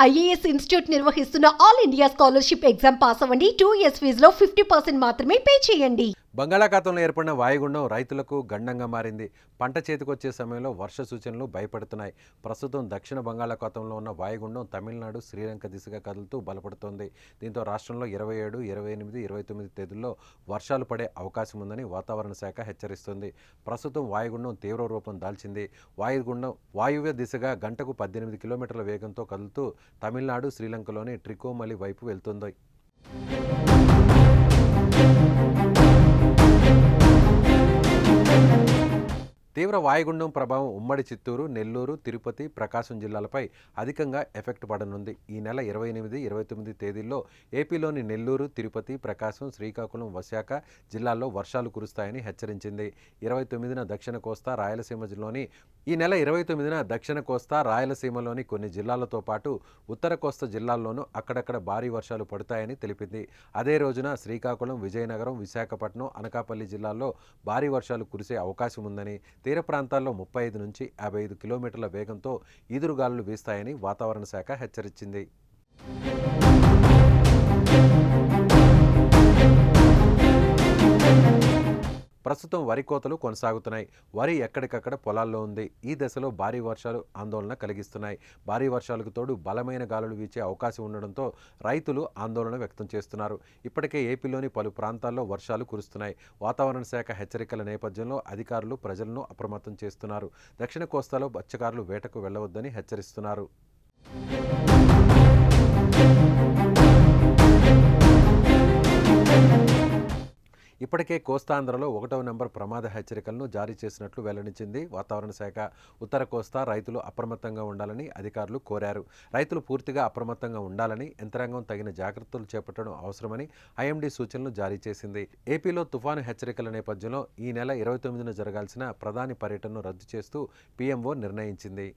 IAS institute నిర్వహిస్తున్న all India scholarship exam pass అవ్వండి. 2 years ఫీజులో 50% మాత్రమే పే చేయండి. బంగాళాఖాతంలో ఏర్పడిన వాయుగుండం రైతులకు గండంగా మారింది. పంట చేతికొచ్చే సమయంలో వర్ష సూచనలు భయపడుతున్నాయి. ప్రస్తుతం దక్షిణ బంగాళాఖాతంలో ఉన్న వాయుగుండం తమిళనాడు, శ్రీలంక దిశగా కదులుతూ బలపడుతోంది. దీంతో రాష్ట్రంలో 27, 28, 29 తేదీల్లో వర్షాలు పడే అవకాశం ఉందని వాతావరణ శాఖ హెచ్చరిస్తుంది. ప్రస్తుతం వాయుగుండం తీవ్ర రూపం దాల్చింది. వాయుగుండం వాయువ్య దిశగా గంటకు 18 కిలోమీటర్ల వేగంతో కదులుతూ తమిళనాడు, శ్రీలంకలోని ట్రికోమలి వైపు వెళ్తుంది. తీవ్ర వాయుగుండం ప్రభావం ఉమ్మడి చిత్తూరు, నెల్లూరు, తిరుపతి, ప్రకాశం జిల్లాలపై అధికంగా ఎఫెక్ట్ పడనుంది. ఈ నెల 28, 29 తేదీల్లో ఏపీలోని నెల్లూరు, తిరుపతి, ప్రకాశం, శ్రీకాకుళం, విశాఖ జిల్లాల్లో వర్షాలు కురుస్తాయని హెచ్చరించింది. 29న దక్షిణ కోస్తా, రాయలసీమలోని ఈ నెల 29న దక్షిణ కోస్తా, రాయలసీమలోని కొన్ని జిల్లాలతో పాటు ఉత్తర కోస్తా జిల్లాల్లోనూ అక్కడక్కడ భారీ వర్షాలు పడతాయని తెలిపింది. అదే రోజున శ్రీకాకుళం, విజయనగరం, విశాఖపట్నం, అనకాపల్లి జిల్లాల్లో భారీ వర్షాలు కురిసే అవకాశం ఉందని, తీర ప్రాంతాల్లో 35 నుంచి 55 కిలోమీటర్ల వేగంతో ఈదురుగాలులు వీస్తాయని వాతావరణ శాఖ హెచ్చరించింది. ప్రస్తుతం వరి కోతలు కొనసాగుతున్నాయి. వరి ఎక్కడికక్కడ పొలాల్లో ఉంది. ఈ దశలో భారీ వర్షాలు ఆందోళన కలిగిస్తున్నాయి. భారీ వర్షాలకు తోడు బలమైన గాలులు వీచే అవకాశం ఉండడంతో రైతులు ఆందోళన వ్యక్తం చేస్తున్నారు. ఇప్పటికే ఏపీలోని పలు ప్రాంతాల్లో వర్షాలు కురుస్తున్నాయి. వాతావరణ శాఖ హెచ్చరికల నేపథ్యంలో అధికారులు ప్రజలను అప్రమత్తం చేస్తున్నారు. దక్షిణ కోస్తాలో మత్స్యకారులు వేటకు వెళ్లవద్దని హెచ్చరిస్తున్నారు. ఇప్పటికే కోస్తాంధ్రలో 1వ నెంబర్ ప్రమాద హెచ్చరికలను జారీ చేసినట్లు వెల్లడించింది వాతావరణ శాఖ. ఉత్తర కోస్తా రైతులు అప్రమత్తంగా ఉండాలని అధికారులు కోరారు. రైతులు పూర్తిగా అప్రమత్తంగా ఉండాలని, యంత్రాంగం తగిన జాగ్రత్తలు చేపట్టడం అవసరమని ఐఎండీ సూచనలు జారీ చేసింది. ఏపీలో తుఫాను హెచ్చరికల నేపథ్యంలో ఈ నెల 29న జరగాల్సిన ప్రధాని పర్యటనను రద్దు చేస్తూ పీఎంఓ నిర్ణయించింది.